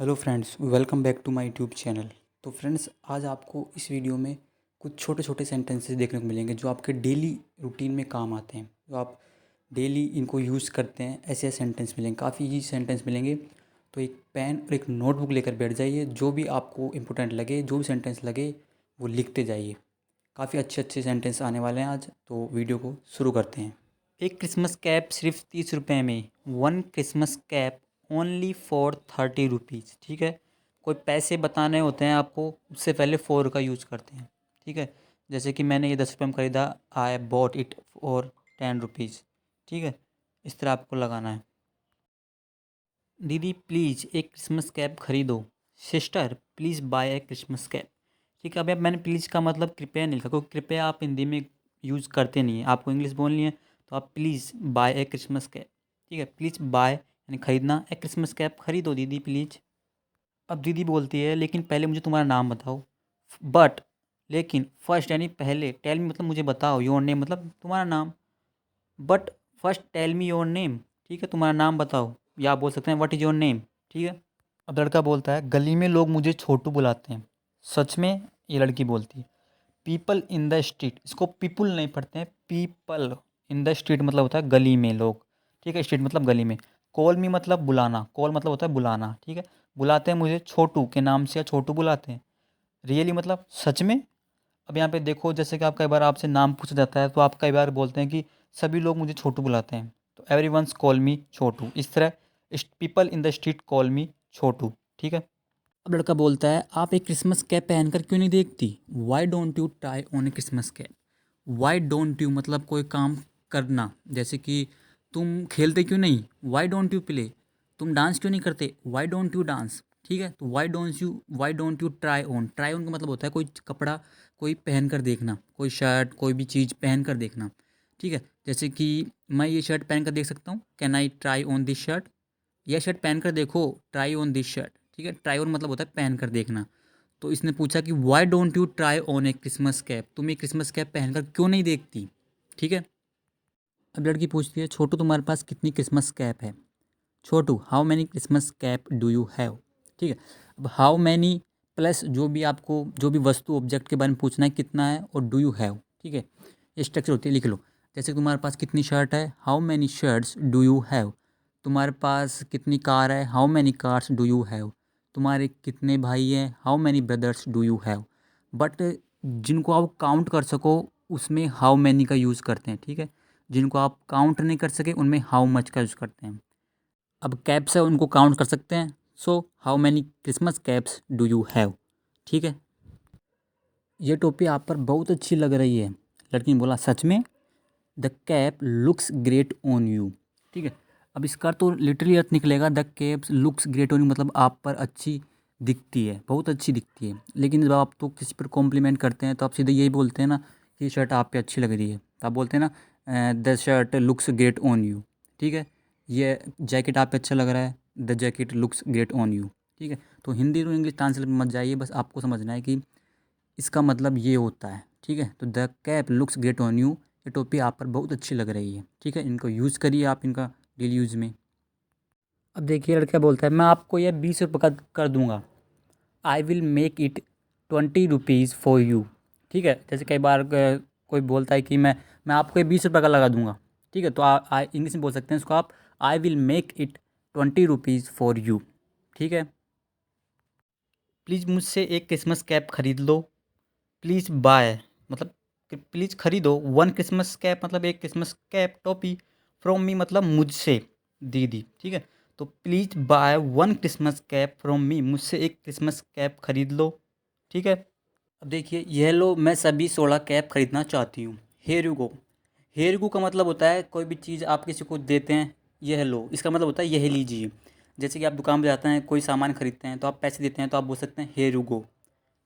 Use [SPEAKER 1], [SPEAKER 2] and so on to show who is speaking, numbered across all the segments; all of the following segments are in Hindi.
[SPEAKER 1] Hello friends, welcome back to my YouTube channel. तो फ्रेंड्स, आज आपको इस वीडियो में कुछ छोटे छोटे सेंटेंसेस देखने को मिलेंगे जो आपके डेली रूटीन में काम आते हैं, जो आप डेली इनको यूज़ करते हैं। ऐसे सेंटेंस मिलेंगे, काफ़ी ही सेंटेंस मिलेंगे। तो एक पेन और एक नोटबुक लेकर बैठ जाइए, जो भी आपको इम्पोर्टेंट लगे, जो भी सेंटेंस लगे वो लिखते जाइए। काफ़ी अच्छे अच्छे सेंटेंस आने वाले हैं आज, तो वीडियो को शुरू करते हैं। एक क्रिसमस कैप सिर्फ 30 रुपये में। One Christmas cap only for 30 rupees. ठीक है, कोई पैसे बताने होते हैं आपको, उससे पहले फॉर का यूज़ करते हैं। ठीक है, जैसे कि मैंने ये 10 रुपये में ख़रीदा, I bought it for 10 rupees. ठीक है, इस तरह आपको लगाना है। दीदी प्लीज़ एक क्रिसमस कैप ख़रीदो। Sister please buy a Christmas cap. ठीक है, अभी अब मैंने प्लीज़ का मतलब कृपया नहीं लिखा, क्योंकि कृपया आप हिंदी में यूज़ करते नहीं हैं, आपको इंग्लिश बोलनी है। तो आप please buy a Christmas cap. ठीक है, प्लीज़ बाय यानी ख़रीदना, ए क्रिसमस कैप ख़रीदो दीदी प्लीज़। अब दीदी बोलती है लेकिन पहले मुझे तुम्हारा नाम बताओ। बट लेकिन फर्स्ट यानी पहले, टेल मी मतलब मुझे बताओ, योर नेम मतलब तुम्हारा नाम। But first tell me your name. ठीक है, तुम्हारा नाम बताओ, या आप बोल सकते हैं व्हाट इज़ योर नेम। ठीक है, अब लड़का बोलता है गली में लोग मुझे छोटू बुलाते हैं। सच में? ये लड़की बोलती है। पीपल इन द स्ट्रीट, इसको पीपुल नहीं पढ़ते हैं, पीपल इन द स्ट्रीट मतलब होता है गली में लोग। ठीक है, स्ट्रीट मतलब गली में। कॉल मी मतलब बुलाना, कॉल मतलब होता है बुलाना। ठीक है, बुलाते हैं मुझे छोटू के नाम से, या छोटू बुलाते हैं। रियली मतलब सच में। अब यहाँ पे देखो, जैसे कि आप कई बार आपसे नाम पूछा जाता है, तो आप कई बार बोलते हैं कि सभी लोग मुझे छोटू बुलाते हैं, तो everyone's call me Chhotu. इस तरह people in the street call me Chhotu. ठीक है, अब लड़का बोलता है आप एक क्रिसमस कैप पहनकर क्यों नहीं देखती। Why don't you try on A Christmas cap. Why don't you मतलब कोई काम करना, जैसे कि तुम खेलते क्यों नहीं, वाई डोंट यू प्ले। तुम डांस क्यों नहीं करते, वाई डोंट यू डांस। ठीक है, तो why don't you try on. Try on का मतलब होता है कोई कपड़ा कोई पहन कर देखना, कोई शर्ट कोई भी चीज़ पहन कर देखना। ठीक है, जैसे कि मैं ये शर्ट पहन कर देख सकता हूँ, can I try on this shirt. यह शर्ट पहन कर देखो, ट्राई ऑन दिस शर्ट। ठीक है, ट्राई ऑन मतलब होता है पहन कर देखना। तो इसने पूछा कि why don't you try on A Christmas cap, तुम ये क्रिसमस कैप पहनकर क्यों नहीं देखती। ठीक है, अब लड़की पूछती है छोटू तुम्हारे पास कितनी क्रिसमस कैप है। Chhotu how many Christmas cap do you have. ठीक है, अब हाउ मैनी प्लस जो भी आपको जो भी वस्तु ऑब्जेक्ट के बारे में पूछना है कितना है, और डू यू हैव। ठीक है, ये स्ट्रक्चर होती है, लिख लो। जैसे तुम्हारे पास कितनी शर्ट है, how many shirts do you have. तुम्हारे पास कितनी कार है, how many cars do you have. तुम्हारे कितने भाई हैं, how many brothers do you have. But जिनको आप काउंट कर सको उसमें हाउ मैनी का यूज़ करते हैं। ठीक है, जिनको आप काउंट नहीं कर सके उनमें हाउ मच का यूज़ करते हैं। अब कैप्स है उनको काउंट कर सकते हैं, so how many Christmas caps do you have. ठीक है, ये टोपी आप पर बहुत अच्छी लग रही है। लड़की ने बोला सच में। The cap looks great on you. ठीक है, अब इसका तो लिटरली अर्थ निकलेगा the cap looks great on you, मतलब आप पर अच्छी दिखती है, बहुत अच्छी दिखती है। लेकिन जब आप तो किसी पर कॉम्प्लीमेंट करते हैं तो आप सीधे यही बोलते हैं ना कि शर्ट आप पे अच्छी लग रही है, तो आप बोलते हैं ना the shirt looks great on you. ठीक है, ये जैकेट आप पे अच्छा लग रहा है, the jacket looks great on you. ठीक है, तो हिंदी टू इंग्लिश ट्रांसलेट में मत जाइए, बस आपको समझना है कि इसका मतलब ये होता है। ठीक है, तो the cap looks great on you, ये टोपी आप पर बहुत अच्छी लग रही है। ठीक है, इनको यूज़ करिए आप इनका डेली यूज़ में। अब देखिए लड़का बोलता है मैं आपको यह 20 रुपये का कर दूंगा। I will make it 20 rupees for you. ठीक है, जैसे कई बार कोई बोलता है कि मैं आपको ये 20 रुपये का लगा दूंगा। ठीक है, तो इंग्लिश में बोल सकते हैं इसको आप, I will make it 20 rupees for you. ठीक है, प्लीज़ मुझसे एक क्रिसमस कैप खरीद लो। प्लीज़ बाय मतलब प्लीज़ खरीदो, वन क्रिसमस कैप मतलब एक क्रिसमस कैप टोपी, फ्रॉम मी मतलब मुझसे दीदी। ठीक है, तो please by one Christmas cap from me, मुझसे एक क्रिसमस कैप खरीद लो। ठीक है, अब देखिए यह लो मैं सभी 16 कैप खरीदना चाहती हूँ। Here you go. Here you go का मतलब होता है कोई भी चीज़ आप किसी को देते हैं, यह लो, इसका मतलब होता है यह लीजिए। जैसे कि आप दुकान पर जाते हैं, कोई सामान खरीदते हैं तो आप पैसे देते हैं, तो आप बोल सकते हैं हेयर यू गो।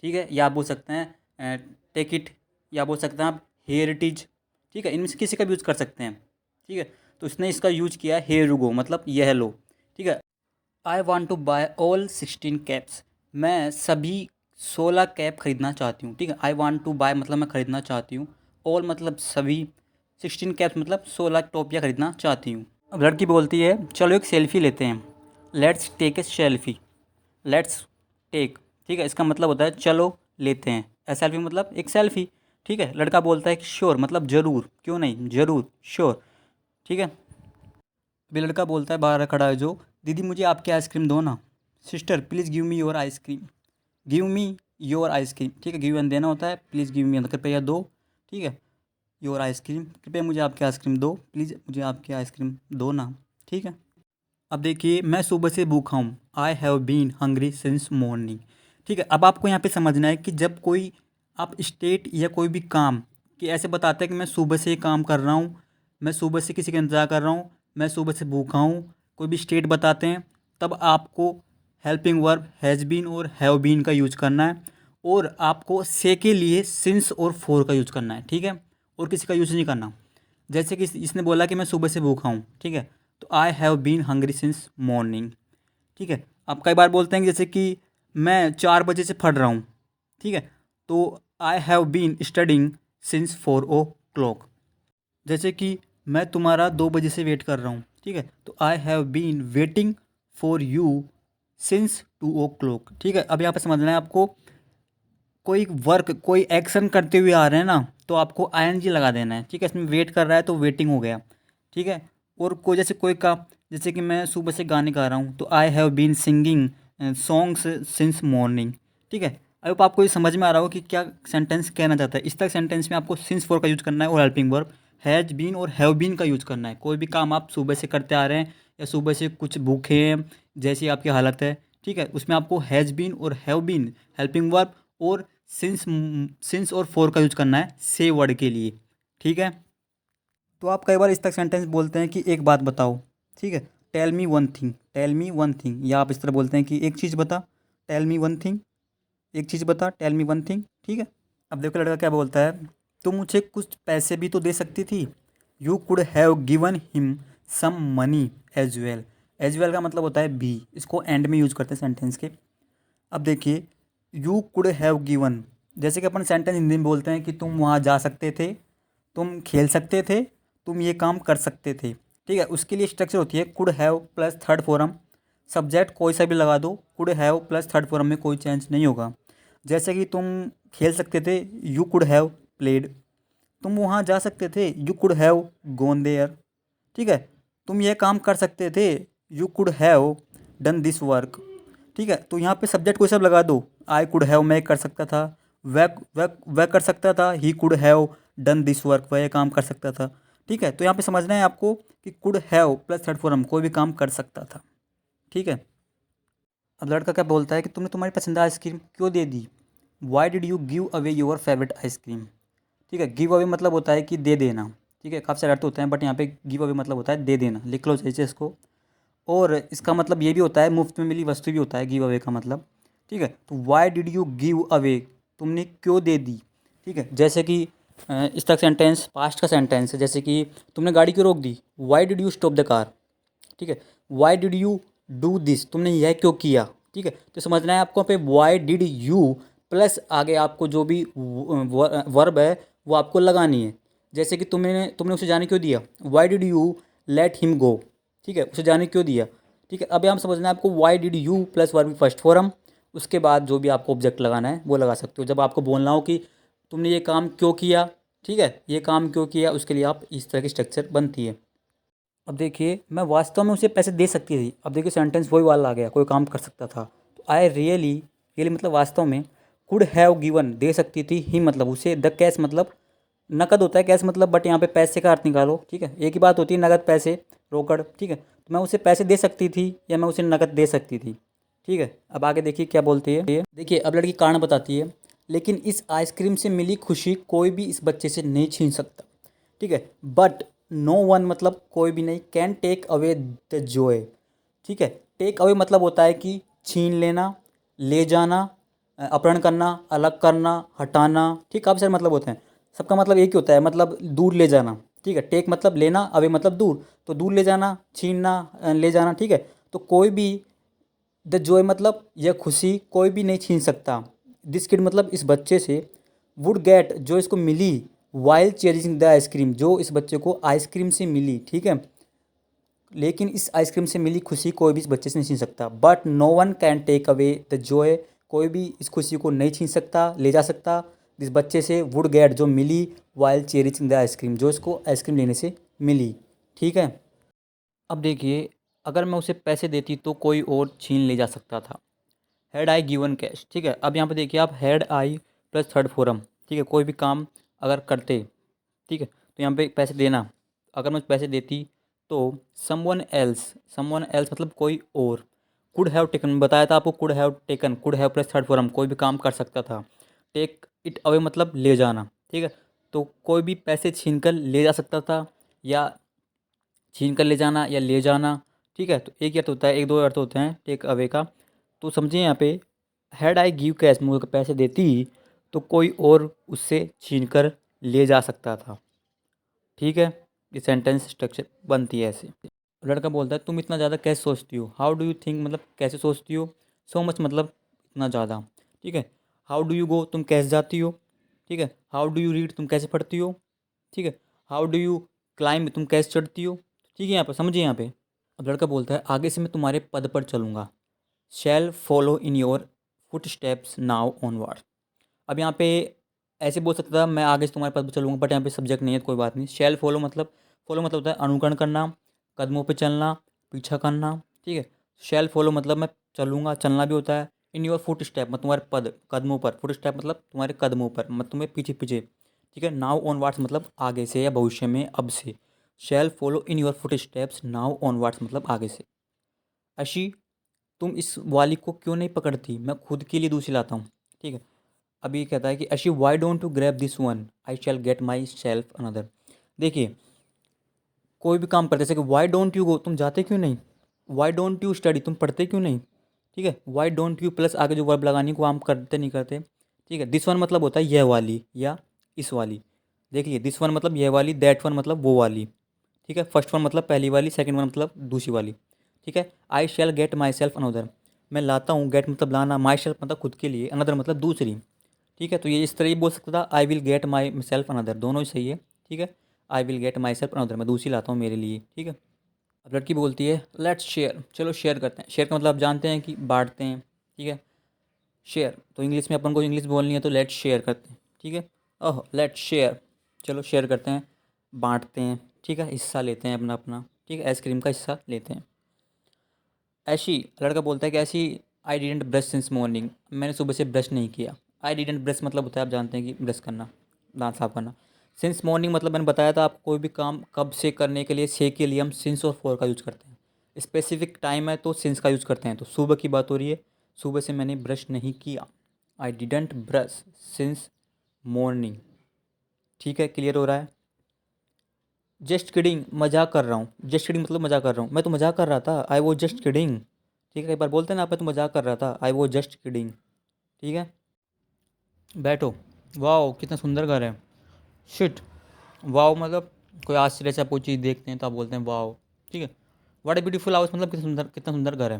[SPEAKER 1] ठीक है, या आप बोल सकते हैं टेक इट, या बोल सकते हैं आप हेरिटेज। ठीक है, इनमें से किसी का भी यूज़ कर सकते हैं। ठीक है, तो इसने इसका यूज किया हेयर यू गो मतलब यह लो। ठीक है, I want to buy all 16 caps. मैं सभी 16 कैप खरीदना चाहती हूँ। ठीक है, आई वॉन्ट टू बाय मतलब मैं खरीदना चाहती हूँ, ऑल मतलब सभी, 16 कैप्स मतलब 16 टोपियाँ खरीदना चाहती हूँ। अब लड़की बोलती है चलो एक सेल्फी लेते हैं, let's take a selfie. Let's take, ठीक है, इसका मतलब होता है चलो लेते हैं। ए सेल्फी मतलब एक सेल्फी, ठीक है। लड़का बोलता है कि श्योर मतलब ज़रूर, क्यों नहीं, ज़रूर, श्योर, ठीक है। अभी लड़का बोलता है, बाहर खड़ा है जो, दीदी मुझे आपकी आइसक्रीम दो ना, sister please give me your ice cream, give me your ice cream, ठीक है, गिव देना होता है, प्लीज़ गिव मी कृपया दो, ठीक है, योर आइसक्रीम, कृपया मुझे आपकी आइसक्रीम दो, प्लीज़ मुझे आपकी आइसक्रीम दो ना, ठीक है। अब देखिए, मैं सुबह से भूखा हूँ, I have been hungry since morning, ठीक है। अब आपको यहाँ पे समझना है कि जब कोई आप स्टेट या कोई भी काम कि ऐसे बताते हैं कि मैं सुबह से ये काम कर रहा हूँ, मैं सुबह से किसी का इंतज़ार कर रहा हूँ, मैं सुबह से भूखा हूँ, कोई भी स्टेट बताते हैं, तब आपको हेल्पिंग वर्ब हैज़ बीन और हैव बीन का यूज करना है, और आपको से के लिए सिंस और फोर का यूज करना है, ठीक है, और किसी का यूज नहीं करना। जैसे कि इसने बोला कि मैं सुबह से भूखा हूँ, ठीक है, तो I have been hungry since morning, ठीक है। आप कई बार बोलते हैं कि जैसे कि मैं 4 बजे से पढ़ रहा हूँ, ठीक है, तो I have been studying since 4 o'clock। जैसे कि मैं तुम्हारा 2 बजे से वेट कर रहा हूँ, ठीक है, तो I have been waiting for you since 2 o'clock, ठीक है। अब यहाँ पे समझना है आपको, कोई वर्क कोई एक्शन करते हुए आ रहे हैं ना, तो आपको आईएनजी लगा देना है, ठीक है। इसमें वेट कर रहा है तो वेटिंग हो गया, ठीक है। और कोई जैसे कोई काम, जैसे कि मैं सुबह से गाने गा रहा हूँ, तो I have been singing songs since morning, ठीक है। अब आपको ये समझ में आ रहा हो कि क्या सेंटेंस कहना चाहता है। इस तक सेंटेंस में आपको सिंस फोर का यूज करना है और हेल्पिंग वर्ब हैज बीन और हैव बीन का यूज करना है। कोई भी काम आप सुबह से करते आ रहे हैं या सुबह से कुछ भूखे हैं जैसी आपकी हालत है, ठीक है, उसमें आपको हैज़ बीन और हैव बीन हेल्पिंग वर्ब और सिंस और फोर का यूज करना है से वर्ड के लिए, ठीक है। तो आप कई बार इस तक सेंटेंस बोलते हैं कि एक बात बताओ, ठीक है, tell me one thing, tell me one thing, या आप इस तरह बोलते हैं कि एक चीज़ बता, टेल मी वन थिंग, एक चीज़ बता, टेल मी वन थिंग, ठीक है। अब देखो लड़का क्या बोलता है, तुम मुझे कुछ पैसे भी तो दे सकती थी, you could have given him some money as well, as well का मतलब होता है भी, इसको एंड में यूज करते हैं सेंटेंस के। अब देखिए, यू कुड हैव गिवन, जैसे कि अपन सेंटेंस हिंदी में बोलते हैं कि तुम वहाँ जा सकते थे, तुम खेल सकते थे, तुम ये काम कर सकते थे, ठीक है। उसके लिए स्ट्रक्चर होती है could have plus third form, subject कोई सा भी लगा दो, could have plus third form में कोई चेंज नहीं होगा। जैसे कि तुम खेल सकते थे, यू कुड हैव प्लेड, तुम वहाँ जा सकते थे, you could have gone there, ठीक है। तुम ये काम कर सकते थे, you could have done this work, ठीक है। तो यहाँ पे सब्जेक्ट कोई सब लगा दो, आई कुड हैव मैं कर सकता था, वह कर सकता था, he could have done this work वह ये काम कर सकता था, ठीक है। तो यहाँ पे समझना है आपको कि could have plus third form कोई भी काम कर सकता था, ठीक है। अब लड़का क्या बोलता है कि तुमने तुम्हारी पसंदीदा आइसक्रीम क्यों दे दी, why did you give away your favourite ice cream, ठीक है। गिव अवे मतलब होता है कि दे देना, ठीक है, काफ़ी सारे अर्थ होते हैं बट यहाँ पे गिव अवे मतलब होता है दे देना, लिख लो सही से इसको। और इसका मतलब ये भी होता है मुफ्त में मिली वस्तु भी होता है गिव अवे का मतलब, ठीक है। तो Y did you give away, तुमने क्यों दे दी, ठीक है। जैसे कि इस तक सेंटेंस पास्ट का सेंटेंस है, जैसे कि तुमने गाड़ी क्यों रोक दी, why did you stop the car, ठीक है। Why did you do this, तुमने यह क्यों किया, ठीक है। तो समझना है आपको पे वाई डिड यू प्लस आगे आपको जो भी वर्ब है वो आपको लगानी है। जैसे कि तुमने तुमने उसे जाने क्यों दिया, Y did you let him go, ठीक है, उसे जाने क्यों दिया, ठीक है। अब यहाँ समझना है आपको Y did you plus verb first form, उसके बाद जो भी आपको ऑब्जेक्ट लगाना है वो लगा सकते हो। जब आपको बोलना हो कि तुमने ये काम क्यों किया, ठीक है, ये काम क्यों किया, उसके लिए आप इस तरह की स्ट्रक्चर बनती है। अब देखिए, मैं वास्तव में उसे पैसे दे सकती थी, अब देखिए सेंटेंस वही वाला आ गया, कोई काम कर सकता था, तो आई रियली, रियली मतलब वास्तव में, कुड हैव गिवन दे सकती थी, ही मतलब उसे, द कैश मतलब नकद होता है, कैश मतलब, बट यहाँ पे पैसे का अर्थ निकालो, ठीक है, एक ही बात होती है नकद पैसे रोकड़, ठीक है। तो मैं उसे पैसे दे सकती थी या मैं उसे नकद दे सकती थी, ठीक है। अब आगे देखिए क्या बोलती है, देखिए अब लड़की कारण बताती है, लेकिन इस आइसक्रीम से मिली खुशी कोई भी इस बच्चे से नहीं छीन सकता, ठीक है। बट नो वन मतलब कोई भी नहीं, can take away the joy, ठीक है। टेक अवे मतलब होता है कि छीन लेना, ले जाना, अपहरण करना, अलग करना, हटाना, ठीक, काफ़ी सारे मतलब होते हैं, सबका मतलब एक ही होता है, मतलब दूर ले जाना, ठीक है। टेक मतलब लेना, अवे मतलब दूर, तो दूर ले जाना, छीनना, ले जाना, ठीक है। तो कोई भी, द जॉय मतलब यह खुशी कोई भी नहीं छीन सकता, दिस किड मतलब इस बच्चे से, वुड गेट जो इसको मिली, वाइल चेरिंग द आइसक्रीम जो इस बच्चे को आइसक्रीम से मिली, ठीक है। लेकिन इस आइसक्रीम से मिली खुशी कोई भी इस बच्चे से नहीं छीन सकता, but no one can take away the joy. कोई भी इस खुशी को नहीं छीन सकता, ले जा सकता इस बच्चे से वुड गेट, जो मिली वाइल चेरिंग द आइसक्रीम, जो इसको आइसक्रीम लेने से मिली। ठीक है। अब देखिए, अगर मैं उसे पैसे देती तो कोई और छीन ले जा सकता था। Had I given cash. ठीक है, अब यहाँ पे देखिए आप, had I plus third form. ठीक है, कोई भी काम अगर करते, ठीक है, तो यहाँ पे पैसे देना, अगर मैं पैसे देती तो समवन एल्स मतलब कोई और, कुड हैव टेकन, बताया था आपको, could have taken, could have plus third form, कोई भी काम कर सकता था। टेक इट अवे मतलब ले जाना। ठीक है, तो कोई भी पैसे छीन कर ले जा सकता था, या छीन कर ले जाना या ले जाना। ठीक है, तो एक ही अर्थ होता है, एक दो अर्थ होते हैं टेक अवे का। तो समझिए यहाँ पे, हैड आई गिव कैश, मुझे पैसे देती तो कोई और उससे छीन कर ले जा सकता था। ठीक है, ये सेंटेंस स्ट्रक्चर बनती है ऐसे। लड़का बोलता है, तुम इतना ज़्यादा कैसे सोचती हो। हाउ डू यू थिंक मतलब कैसे सोचती हो। सो मच मतलब इतना ज़्यादा। ठीक है, हाउ डू यू गो तुम कैसे जाती हो। ठीक है, हाउ डू यू रीड तुम कैसे पढ़ती हो। ठीक है, हाउ डू यू क्लाइंब तुम कैसे चढ़ती हो। ठीक है, यहाँ पर समझिए यहाँ पे। अब लड़का बोलता है, आगे से मैं तुम्हारे पद पर चलूँगा। Shall follow in your footsteps now onward. अब यहाँ पे ऐसे बोल सकता था, मैं आगे से तुम्हारे पद पर चलूँगा, बट यहाँ पे सब्जेक्ट नहीं है, तो कोई बात नहीं। शैल फॉलो मतलब होता है अनुकरण करना, कदमों पे चलना, पीछा करना। ठीक है, शैल फॉलो मतलब मैं चलूँगा, चलना भी होता है। इन योर फुट स्टेप मतलब तुम्हारे पद कदमों पर, फुट स्टेप मतलब तुम्हारे कदमों पर, मतलब तुम्हें पीछे पीछे। ठीक है, नाउ ऑनवर्ड्स मतलब आगे से या भविष्य में, अब से। Shall follow in your footsteps now onwards मतलब आगे से। अशी, तुम इस वाली को क्यों नहीं पकड़ती, मैं खुद के लिए दूसरी लाता हूँ। ठीक है, अभी कहता है कि अशी why don't to grab this one, I shall get myself another. देखिए, कोई भी काम करते, जैसे कि वाई डोंट यू गो, तुम जाते क्यों नहीं। वाई डोंट यू स्टडी, तुम पढ़ते क्यों नहीं। ठीक है, वाई डोंट यू प्लस आगे जो वर्ब लगानी को हम करते नहीं करते। ठीक है, दिस वन मतलब होता है यह वाली या इस वाली। देखिए, दिस वन मतलब यह वाली, दैट वन मतलब वो वाली। ठीक है, फर्स्ट वन मतलब पहली वाली, सेकंड वन मतलब दूसरी वाली। ठीक है, I shall get myself another, मैं लाता हूँ, गेट मतलब लाना, माई सेल्फ मतलब खुद के लिए, अनदर मतलब दूसरी। ठीक है, तो ये इस तरह ही बोल सकता था, I will get myself another, दोनों ही सही है। ठीक है, I will get myself another, मैं दूसरी लाता हूँ मेरे लिए। ठीक है, अब लड़की बोलती है, लेट्स शेयर, चलो शेयर करते हैं। शेयर का मतलब आप जानते हैं कि बांटते हैं। ठीक है, शेयर तो इंग्लिश में अपन को इंग्लिश बोलनी है, तो लेट्स शेयर करते हैं। ठीक है, ओह लेट्स शेयर, चलो शेयर करते हैं, बांटते हैं। ठीक है, हिस्सा लेते हैं अपना अपना। ठीक है, आइसक्रीम का हिस्सा लेते हैं। ऐसी, लड़का बोलता है कि ऐसी, I didn't brush since morning, मैंने सुबह से ब्रश नहीं किया। आई डिडेंट ब्रश मतलब होता है, आप जानते हैं कि ब्रश करना, दांत साफ करना। सिंस मॉर्निंग मतलब मैंने बताया था आपको, कोई भी काम कब से करने के लिए, से के लिए हम सिंस और फॉर का यूज़ करते हैं। स्पेसिफिक टाइम है तो सिंस का यूज़ करते हैं, तो सुबह की बात हो रही है, सुबह से मैंने ब्रश नहीं किया। I didn't brush since morning. ठीक है, क्लियर हो रहा है। जस्ट किडिंग, मजाक कर रहा हूँ। जस्ट किडिंग मतलब मजाक कर रहा हूँ, मैं तो मजाक कर रहा था, आई वो जस्ट किडिंग। ठीक है, एक बार बोलते हैं ना आप, मैं तो मजाक कर रहा था, आई वो जस्ट किडिंग। ठीक है, बैठो। वाओ कितना सुंदर घर है। शिट, वाओ मतलब कोई आश्चर्य से आप कोई चीज़ देखते हैं तो आप बोलते हैं वाओ। ठीक है, व्हाट ए ब्यूटीफुल हाउस मतलब कितना सुंदर घर है।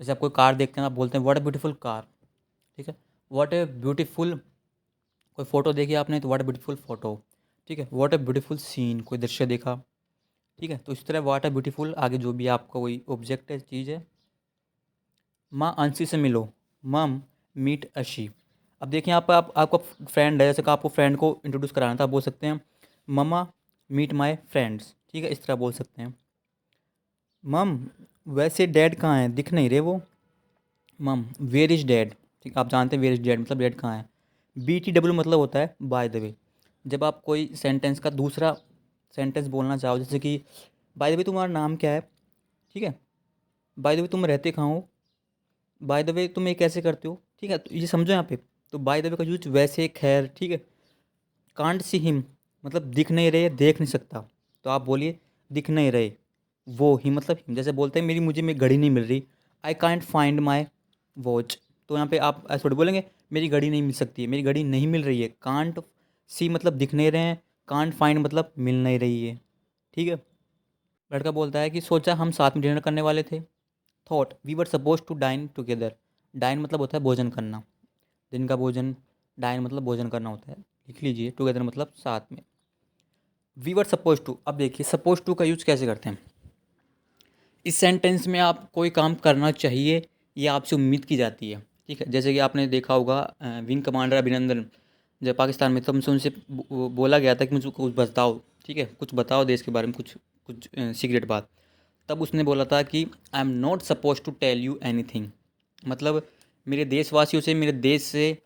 [SPEAKER 1] जैसे आप कोई कार देखते हैं आप बोलते हैं व्हाट ए ब्यूटीफुल कार। ठीक है, व्हाट ए ब्यूटीफुल, कोई फ़ोटो देखी आपने तो व्हाट ए ब्यूटीफुल फ़ोटो। ठीक है, व्हाट ए ब्यूटीफुल सीन, कोई दृश्य देखा। ठीक है, तो इस तरह व्हाट ए ब्यूटीफुल आगे जो भी आपका कोई ऑब्जेक्ट है, चीज़ है। माँ अंशी से मिलो, मम मीट अशी। अब देखिए यहाँ पर आप, आपका फ्रेंड है, जैसे कि आपको फ्रेंड को इंट्रोड्यूस कराना था, आप बोल सकते हैं ममा मीट माय फ्रेंड्स। ठीक है, इस तरह बोल सकते हैं। मम, वैसे डैड कहाँ हैं, दिख नहीं रहे वो। मम वेयर इज़ डैड। ठीक, आप जानते हैं वेयर इज़ डैड मतलब डैड कहाँ है। BTW मतलब होता है बाय द वे। जब आप कोई सेंटेंस का दूसरा सेंटेंस बोलना चाहो, जैसे कि बाय द वे तुम्हारा नाम क्या है। ठीक है, बाय द वे तुम रहते कहाँ हो, बाय द वे तुम ये कैसे करते हो। ठीक है, तो ये समझो यहाँ पे, तो बाय द वे का यूज वैसे, खैर। ठीक है, कांट सी हिम मतलब दिख नहीं रहे, देख नहीं सकता, तो आप बोलिए दिख नहीं रहे वो ही मतलब हिम। जैसे बोलते हैं मेरी घड़ी नहीं मिल रही, I can't find my watch, तो यहाँ पे आप ऐसे थोड़ी बोलेंगे मेरी घड़ी नहीं मिल सकती है, मेरी घड़ी नहीं मिल रही है। कांट सी मतलब दिख नहीं रहे हैं, कांट फाइंड मतलब मिल नहीं रही है। ठीक है, लड़का बोलता है कि सोचा हम साथ में डिनर करने वाले थे। Thought we were suppose to dine together. Dine मतलब होता है भोजन करना, दिन का भोजन। डाइन मतलब भोजन करना होता है, लिख लीजिए। टुगेदर मतलब साथ में। वी वर सपोज टू, अब देखिए सपोज टू का यूज़ कैसे करते हैं। इस सेंटेंस में आप कोई काम करना चाहिए या आपसे उम्मीद की जाती है, ठीक है। जैसे कि आपने देखा होगा विंग कमांडर अभिनंदन जब पाकिस्तान में, तब उनसे उनसे बोला गया था कि मुझको कुछ बताओ, ठीक है, कुछ बताओ देश के बारे में, कुछ कुछ सीक्रेट बात। तब उसने बोला था कि I am not suppose to tell you anything. मतलब मेरे देशवासियों से, मेरे देश से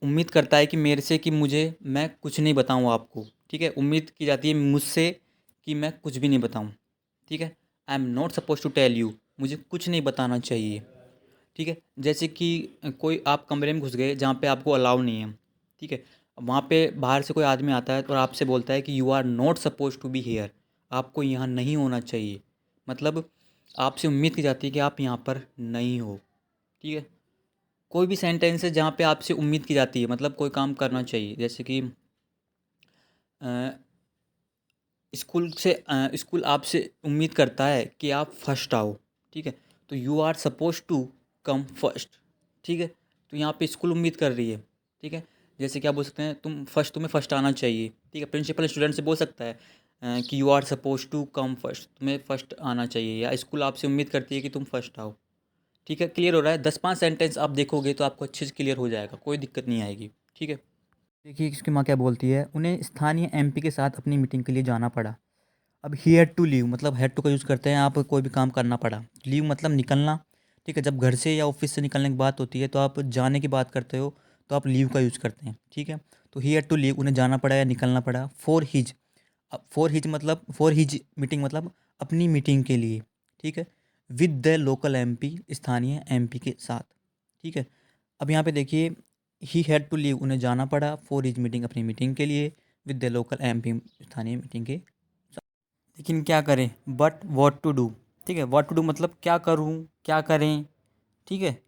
[SPEAKER 1] उम्मीद करता है कि मेरे से कि मुझे मैं कुछ नहीं बताऊँ आपको, ठीक है। उम्मीद की जाती है मुझसे कि मैं कुछ भी नहीं बताऊँ, ठीक है। I am not suppose to tell you, मुझे कुछ नहीं बताना चाहिए, ठीक है। जैसे कि कोई आप कमरे में घुस गए जहाँ पे आपको अलाउ नहीं है, ठीक है। वहाँ पे बाहर से कोई आदमी आता है और आपसे बोलता है कि you are not suppose to be here, आपको यहाँ नहीं होना चाहिए। मतलब आपसे उम्मीद की जाती है कि आप यहाँ पर नहीं हो, ठीक है। कोई भी सेंटेंस है जहाँ पे आपसे उम्मीद की जाती है, मतलब कोई काम करना चाहिए। जैसे कि स्कूल आपसे उम्मीद करता है कि आप फर्स्ट आओ, ठीक है। तो you are suppose to come first, ठीक है। तो यहाँ पे स्कूल उम्मीद कर रही है, ठीक है। जैसे क्या बोल सकते हैं, तुम्हें फर्स्ट आना चाहिए, ठीक है। प्रिंसिपल स्टूडेंट से बोल सकता है कि you are suppose to come first, तुम्हें फर्स्ट आना चाहिए, या स्कूल आपसे उम्मीद करती है कि तुम फर्स्ट आओ, ठीक है। क्लियर हो रहा है? 10-5 सेंटेंस आप देखोगे तो आपको अच्छे से क्लियर हो जाएगा, कोई दिक्कत नहीं आएगी, ठीक है। देखिए इसकी माँ क्या बोलती है, उन्हें स्थानीय एमपी के साथ अपनी मीटिंग के लिए जाना पड़ा। अब ही हैड टू लीव, मतलब हैड टू का यूज़ करते हैं आप, कोई भी काम करना पड़ा। लीव मतलब निकलना, ठीक है। जब घर से या ऑफिस से निकलने की बात होती है तो आप जाने की बात करते हो तो आप लीव का यूज़ करते हैं, ठीक है। तो ही हैड टू लीव, उन्हें जाना पड़ा या निकलना पड़ा। फॉर हिज मीटिंग मतलब अपनी मीटिंग के लिए, ठीक है। विद द लोकल एमपी, स्थानीय एमपी के साथ, ठीक है। अब यहाँ पे देखिए, ही हैड टू लीव, उन्हें जाना पड़ा। फॉर हिज मीटिंग, अपनी मीटिंग के लिए। विद द लोकल एमपी, स्थानीय मीटिंग के। लेकिन क्या करें, बट वॉट टू डू, ठीक है। वॉट टू डू मतलब क्या करूँ, क्या करें, ठीक है।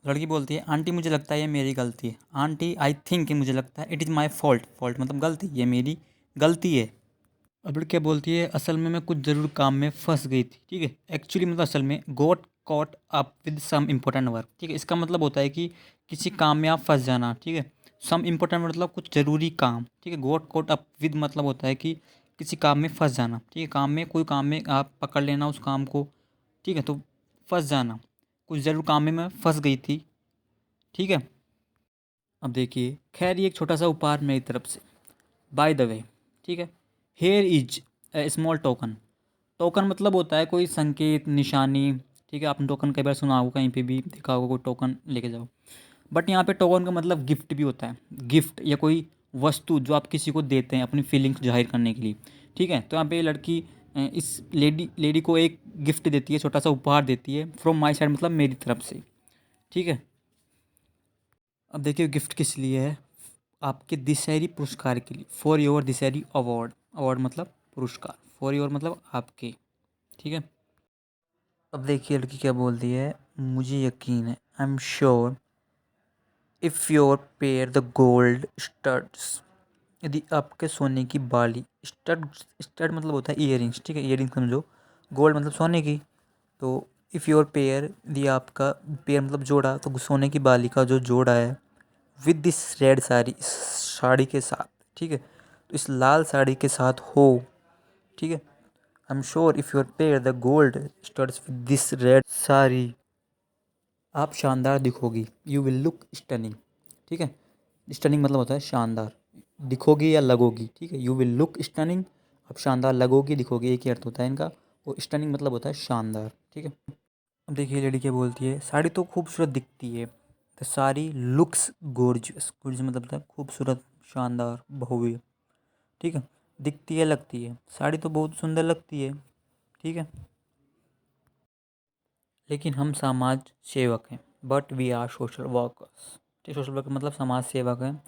[SPEAKER 1] लड़की बोलती है आंटी मुझे लगता है ये मेरी गलती है। आंटी आई थिंक, मुझे लगता है, it is my fault, fault मतलब गलती, ये मेरी गलती है। अब लड़की क्या बोलती है, असल में मैं कुछ ज़रूर काम में फंस गई थी, ठीक है। एक्चुअली मतलब असल में, got caught up with some important work, ठीक है। इसका मतलब होता है कि किसी काम में आप फंस जाना, ठीक है। सम इम्पोर्टेंट मतलब कुछ ज़रूरी काम, ठीक है। गोट कॉट अप विद मतलब होता है कि किसी काम में फंस जाना, ठीक है। कोई काम में आप पकड़ लेना उस काम को, ठीक है। तो फंस जाना, कुछ ज़रूर काम में मैं फंस गई थी, ठीक है। अब देखिए, खैर ये एक छोटा सा उपहार मेरी तरफ से, बाय द वे, ठीक है। Here is a small token. Token मतलब होता है कोई संकेत, निशानी, ठीक है। आपने टोकन कई बार सुना होगा, कहीं पे भी देखा होगा, कोई टोकन लेके जाओ। बट यहाँ पे टोकन का मतलब गिफ्ट भी होता है। गिफ्ट या कोई वस्तु जो आप किसी को देते हैं अपनी फीलिंग्स जाहिर करने के लिए, ठीक है। तो यहाँ पे लड़की इस लेडी को एक गिफ्ट देती है, छोटा सा उपहार देती है, फ्रॉम माई साइड मतलब मेरी तरफ से, ठीक है। अब देखिए गिफ्ट किस लिए है, आपके दिशहरी पुरस्कार के लिए, फॉर योर दिशहरी अवार्ड। अवार्ड मतलब पुरस्कार, फॉर योर मतलब आपके, ठीक है। अब देखिए लड़की क्या बोलती है, मुझे यकीन है, I am sure, if your pair the gold studs, यदि आपके सोने की बाली, स्टड मतलब होता है ईयरिंग्स, ठीक है। ईयरिंग्स समझो, गोल्ड मतलब सोने की। तो इफ़ योर पेयर, यदि आपका, पेयर मतलब जोड़ा, तो सोने की बाली का जो जोड़ा है, विद दिस रेड साड़ी, इस साड़ी के साथ, ठीक है। तो इस लाल साड़ी के साथ हो, ठीक है। I am sure if your pair the gold studs with this red sari, आप शानदार दिखोगी, यू विल लुक स्टनिंग, ठीक है। स्टनिंग मतलब होता है शानदार, दिखोगी या लगोगी, ठीक है। यू विल लुक स्टनिंग, आप शानदार लगोगी, दिखोगी, एक ही अर्थ होता है इनका। और स्टनिंग मतलब होता है शानदार, ठीक है। अब देखिए लेडी क्या बोलती है, साड़ी तो खूबसूरत दिखती है, the sari looks gorgeous. Gorgeous मतलब होता है खूबसूरत, शानदार, भव्य, ठीक है। दिखती है, लगती है, साड़ी तो बहुत सुंदर लगती है, ठीक है। लेकिन हम समाज सेवक हैं, but we are social workers, ठीक। सोशल वर्कर मतलब समाज सेवक हैं।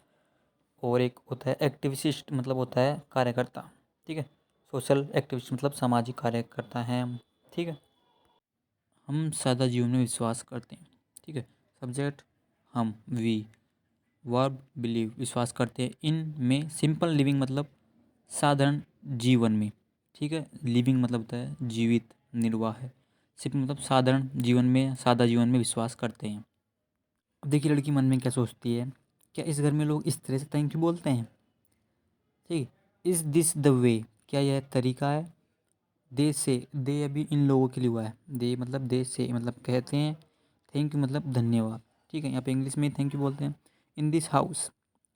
[SPEAKER 1] और एक होता है एक्टिविस्ट, मतलब होता है कार्यकर्ता, ठीक है। सोशल एक्टिविस्ट मतलब सामाजिक कार्यकर्ता हैं हम, ठीक है। हम सादा जीवन में विश्वास करते हैं, ठीक है। सब्जेक्ट हम, वी। वर्ब बिलीव, विश्वास करते हैं। इन में सिंपल लिविंग मतलब साधारण जीवन में, ठीक है। लिविंग मतलब होता है जीवित, निर्वाह है। सिंपल मतलब साधारण जीवन में, सादा जीवन में विश्वास करते हैं। अब देखिए लड़की मन में क्या सोचती है, क्या इस घर में लोग इस तरह से थैंक यू बोलते हैं, ठीक। इज़ दिस द वे, क्या यह तरीका है। दे से, दे अभी इन लोगों के लिए हुआ है। दे मतलब दे से मतलब कहते हैं, थैंक यू मतलब धन्यवाद। ठीक है, यहाँ पे इंग्लिश में थैंक यू बोलते हैं। इन दिस हाउस,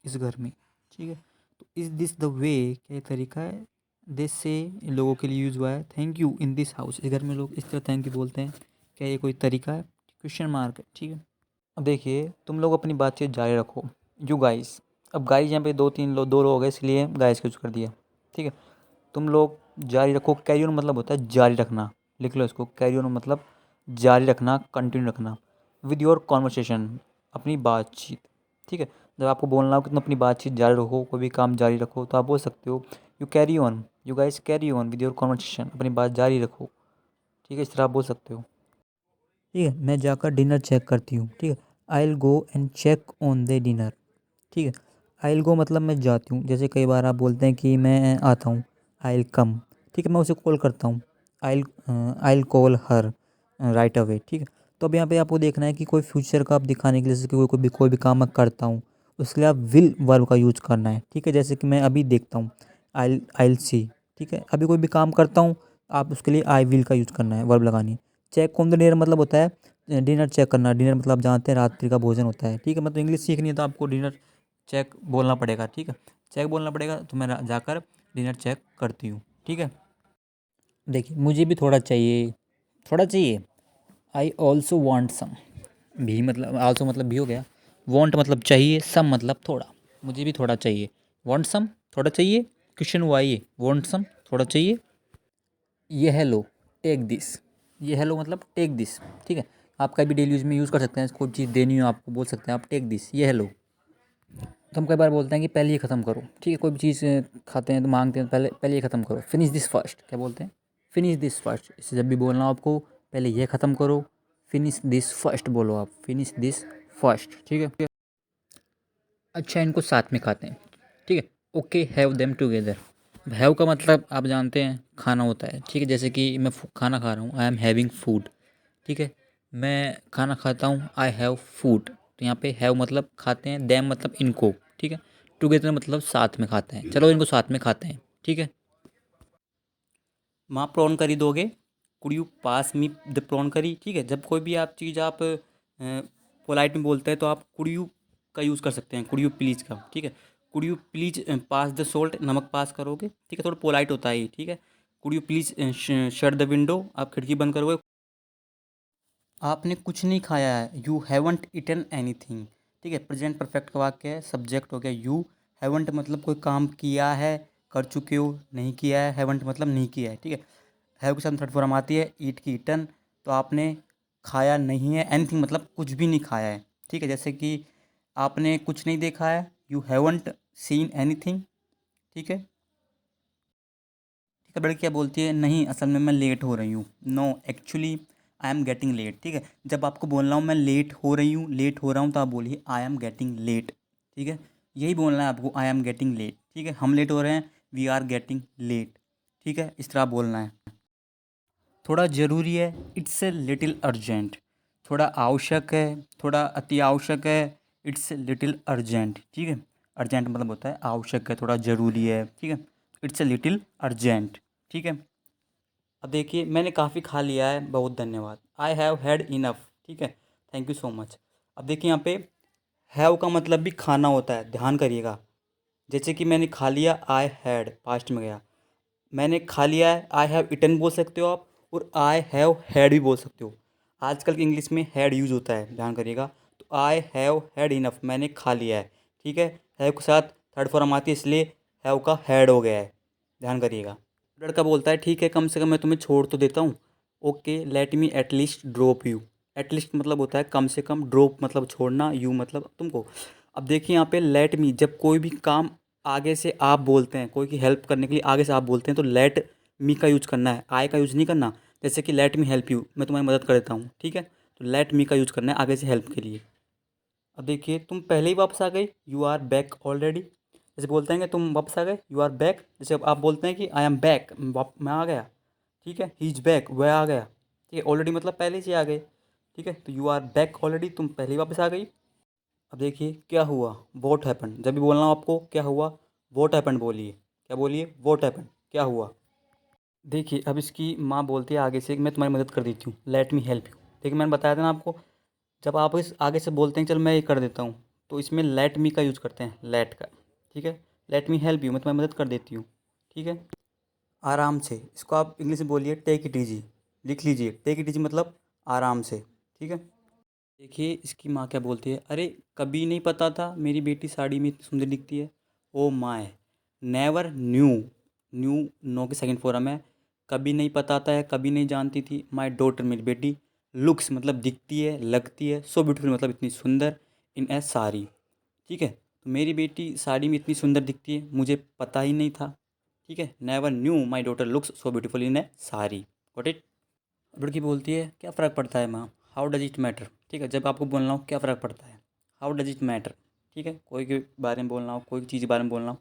[SPEAKER 1] इस घर में। ठीक है, तो इज़ दिस द वे, क्या ये तरीका है? दिस से इन लोगों के लिए यूज़ हुआ है। Thank you in this house, इस घर में लोग इस तरह थैंक यू बोलते हैं। क्या ये कोई तरीका है? क्वेश्चन मार्क है। ठीक है, अब देखिए तुम लोग अपनी बातचीत जारी रखो। यू गाइस, अब गाइस यहाँ पे दो लोग हैं इसलिए गाइस का यूज़ कर दिया। ठीक है, तुम लोग जारी रखो। कैरी ऑन मतलब होता है जारी रखना। लिख लो इसको, कैरी ऑन मतलब जारी रखना, कंटिन्यू रखना। विद योर कॉन्वर्सेशन, अपनी बातचीत। ठीक है, जब आपको बोलना हो कि तुम अपनी बातचीत जारी रखो, कोई भी काम जारी रखो, तो आप बोल सकते हो you carry on, you guys carry on with your conversation, अपनी बात जारी रखो। ठीक है, इस तरह आप बोल सकते हो। ठीक है, मैं जाकर डिनर चेक करती हूँ। ठीक है, I will go and check on the dinner. ठीक है, आई विल गो मतलब मैं जाती हूँ। जैसे कई बार आप बोलते हैं कि मैं आता हूँ, आई विल कम। ठीक है, मैं उसे कॉल करता हूँ, I will call her right away. ठीक है, तो अब यहाँ पे आपको देखना है कि कोई फ्यूचर का आप दिखाने के लिए, जैसे कि कोई भी काम मैं करता हूँ, उसके लिए आप विल वर्ब का यूज़ करना है। ठीक है, जैसे कि मैं अभी देखता हूँ, आई विल सी। ठीक है, अभी कोई भी काम करता हूँ, आप उसके लिए आई विल का यूज़ करना है, वर्ब लगानी है। चेक ऑन द डिनर मतलब होता है डिनर चेक करना। डिनर मतलब आप जानते हैं रात्रि का भोजन होता है। ठीक है, मतलब इंग्लिश सीखनी है तो आपको डिनर चेक बोलना पड़ेगा। ठीक है, चेक बोलना पड़ेगा, तो मैं जाकर डिनर चेक करती हूँ। ठीक है, देखिए मुझे भी थोड़ा चाहिए, थोड़ा चाहिए। I also want some. भी मतलब आल्सो मतलब भी हो गया। वांट मतलब चाहिए, सम मतलब थोड़ा। मुझे भी थोड़ा चाहिए, वांट सम थोड़ा चाहिए। क्वेश्चन हुआ ये, वांट सम थोड़ा चाहिए। ये हेलो, टेक दिस। ये हेलो मतलब टेक दिस। ठीक है, आप कभी डेली यूज़ में यूज़ कर सकते हैं। कोई चीज़ देनी हो आपको, बोल सकते हैं आप टेक दिस, ये हेलो। तो हम कई बार बोलते हैं कि पहले ये ख़त्म करो। ठीक है, कोई भी चीज़ खाते हैं तो मांगते हैं, पहले पहले ये ख़त्म करो, फिनिश दिस फर्स्ट। क्या बोलते हैं? Finish this first. इससे जब भी बोलना हो आपको, पहले ये ख़त्म करो, फिनिश दिस फर्स्ट बोलो आप, फिनिश दिस फर्स्ट। ठीक है, अच्छा इनको साथ में खाते हैं। ठीक है, okay have them together. Have का मतलब आप जानते हैं खाना होता है। ठीक है, जैसे कि मैं खाना खा रहा हूँ, आई एम हैविंग फूड। ठीक है, मैं खाना खाता हूँ, आई हैव फूड। तो यहाँ पे हैव मतलब खाते हैं, देम मतलब इनको। ठीक है, टुगेदर मतलब साथ में खाते हैं। चलो इनको साथ में खाते हैं। ठीक है, माँ प्रॉन करी दोगे? Could you pass me the prawn curry? ठीक है, जब कोई भी आप चीज़ आप पोलाइट में बोलते हैं तो आप कुड यू का यूज़ कर सकते हैं, कुड यू प्लीज़ का। ठीक है, could you please pass the salt, नमक पास करोगे। ठीक है, थोड़ा पोलाइट होता है ये। ठीक है, could you please shut the window, आप खिड़की बंद करोगे। आपने कुछ नहीं खाया है, यू हैवंट ईटन एनीथिंग। ठीक है, प्रेजेंट परफेक्ट का वाक्य है, सब्जेक्ट हो गया यू। हैवंट मतलब कोई काम किया है, कर चुके हो, नहीं किया है। हैवंट मतलब नहीं किया है। ठीक है, हैव के साथ थर्ड फॉर्म आती है ईट की, ईटन। तो आपने खाया नहीं है, एनीथिंग मतलब कुछ भी नहीं खाया है। ठीक है, जैसे कि आपने कुछ नहीं देखा है, यू हैवंट सीन एनीथिंग। ठीक है, ठीक है, लड़की क्या बोलती है? नहीं, असल में मैं लेट हो रही हूँ। No actually I am getting late. ठीक है, जब आपको बोलना हो मैं लेट हो रही हूँ, लेट हो रहा हूँ, तो आप बोलिए आई एम गेटिंग लेट। ठीक है, यही बोलना है आपको, आई एम गेटिंग लेट। ठीक है, हम लेट हो रहे हैं, वी आर गेटिंग लेट। ठीक है, इस तरह आप बोलना है। थोड़ा ज़रूरी है, इट्स ए लिटिल अर्जेंट। थोड़ा आवश्यक है, थोड़ा अति आवश्यक है, इट्स ए लिटिल अर्जेंट। ठीक है, अर्जेंट मतलब होता है आवश्यक है, थोड़ा ज़रूरी है। ठीक है, इट्स ए लिटिल अर्जेंट। ठीक है, अब देखिए मैंने काफ़ी खा लिया है, बहुत धन्यवाद। I have had enough. ठीक है, थैंक यू सो मच। अब देखिए यहाँ पे हैव का मतलब भी खाना होता है, ध्यान करिएगा। जैसे कि मैंने खा लिया, आई हैड पास्ट में गया। मैंने खा लिया है, आई हैव इटन बोल सकते हो आप, और आई हैव हैड भी बोल सकते हो। आजकल की इंग्लिश में हैड यूज़ होता है, ध्यान करिएगा। तो आई हैव हैड इनफ, मैंने खा लिया है। ठीक है, हैव के साथ थर्ड फॉर्म आती है, इसलिए हैव का हैड हो गया है, ध्यान करिएगा। लड़का बोलता है ठीक है, कम से कम मैं तुम्हें छोड़ तो देता हूँ। Okay let me at least drop you. At least मतलब होता है कम से कम, ड्रॉप मतलब छोड़ना, यू मतलब तुमको। अब देखिए यहाँ पे लेट मी, जब कोई भी काम आगे से आप बोलते हैं, कोई की हेल्प करने के लिए आगे से आप बोलते हैं, तो लेट मी का यूज़ करना है, आई का यूज़ नहीं करना। जैसे कि लेट मी हेल्प यू, मैं तुम्हारी मदद कर देता हूँ। ठीक है, तो लेट मी का यूज़ करना है आगे से हेल्प के लिए। अब देखिए तुम पहले ही वापस आ गई, यू आर बैक ऑलरेडी। जैसे बोलते हैं कि तुम वापस आ गए, यू आर बैक। जैसे अब आप बोलते हैं कि आई एम बैक, मैं आ गया। ठीक है, ही इज़ बैक, वह आ गया। ठीक है, ऑलरेडी मतलब पहले से आ गए। ठीक है, तो यू आर बैक ऑलरेडी, तुम पहले ही वापस आ गई। अब देखिए क्या हुआ, वॉट हैपन। जब भी बोलना हो आपको क्या हुआ, वॉट हैपन बोलिए। क्या बोलिए? वॉट हैपन, क्या हुआ। देखिए अब इसकी माँ बोलती है आगे से कि मैं तुम्हारी मदद कर देती हूँ, लेट मी हेल्प यू। देखिए मैंने बताया था ना आपको, जब आप इस आगे से बोलते हैं चल मैं ये कर देता हूँ, तो इसमें लेट मी का यूज़ करते हैं, लेट का। ठीक है, लेट मी हेल्प यू, मैं तुम्हारी मदद कर देती हूँ। ठीक है, आराम से, इसको आप इंग्लिश में बोलिए टेक इट ईजी। लिख लीजिए, टेक इट ईजी मतलब आराम से। ठीक है, देखिए इसकी माँ क्या बोलती है, अरे कभी नहीं पता था मेरी बेटी साड़ी में इतनी सुंदर दिखती है। Oh my, never knew, knew know की सेकंड फॉर्म है, कभी नहीं पता था, कभी नहीं जानती थी। माय डॉटर मेरी बेटी, लुक्स मतलब दिखती है, लगती है, सो ब्यूटीफुल मतलब इतनी सुंदर, इन ए साड़ी। ठीक है, तो मेरी बेटी साड़ी में इतनी सुंदर दिखती है, मुझे पता ही नहीं था। ठीक है, never knew my daughter looks so beautiful in A sari. Got it. लड़की बोलती है क्या फ़र्क पड़ता है माँ, हाउ डज इट मैटर। ठीक है, जब आपको बोलना हो क्या फ़र्क पड़ता है, हाउ डज इट मैटर। ठीक है, कोई के बारे में बोलना हो, कोई चीज़ के बारे में बोलना हो,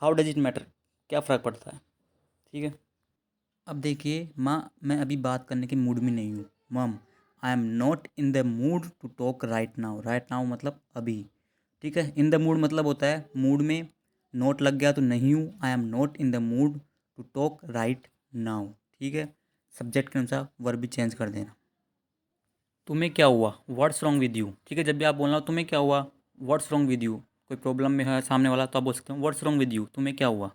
[SPEAKER 1] हाउ डज इट मैटर, क्या फ़र्क पड़ता है। ठीक है, अब देखिए माँ, मैं अभी बात करने के मूड में नहीं हूँ। Hmm, I am not in the mood to talk right now. Right now मतलब अभी। ठीक है, इन द मूड मतलब होता है मूड में, नोट लग गया तो नहीं हूँ, I am not in the mood to talk right now. ठीक है, सब्जेक्ट के अनुसार वर्ब भी चेंज कर देना। तुम्हें क्या हुआ, व्हाट्स रॉन्ग विद यू। ठीक है, जब भी आप बोलना हो तुम्हें क्या हुआ, व्हाट्स रॉन्ग विद यू, कोई प्रॉब्लम में है सामने वाला तो आप बोल सकते हो व्हाट्स रॉन्ग विद यू, तुम्हें क्या हुआ,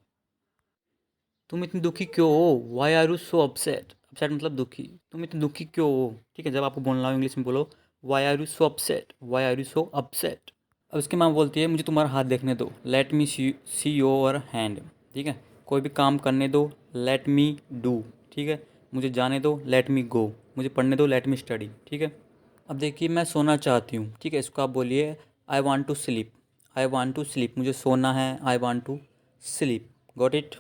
[SPEAKER 1] तुम इतनी दुखी क्यों हो, why are you so upset. Upset मतलब दुखी, तुम इतनी दुखी क्यों हो। ठीक है, जब आपको बोलना हो इंग्लिश में बोलो why are you so upset, why are you so upset. अब इसकी माँ बोलती है मुझे तुम्हारा हाथ देखने दो, let me see your hand. ठीक है, कोई भी काम करने दो, लेट मी डू। ठीक है, मुझे जाने दो, लेट मी गो, मुझे पढ़ने दो, लेट मी स्टडी। ठीक है, अब देखिए मैं सोना चाहती हूँ। ठीक है, इसको आप बोलिए I want to sleep, I want to sleep, मुझे सोना है, I want to sleep. Got it.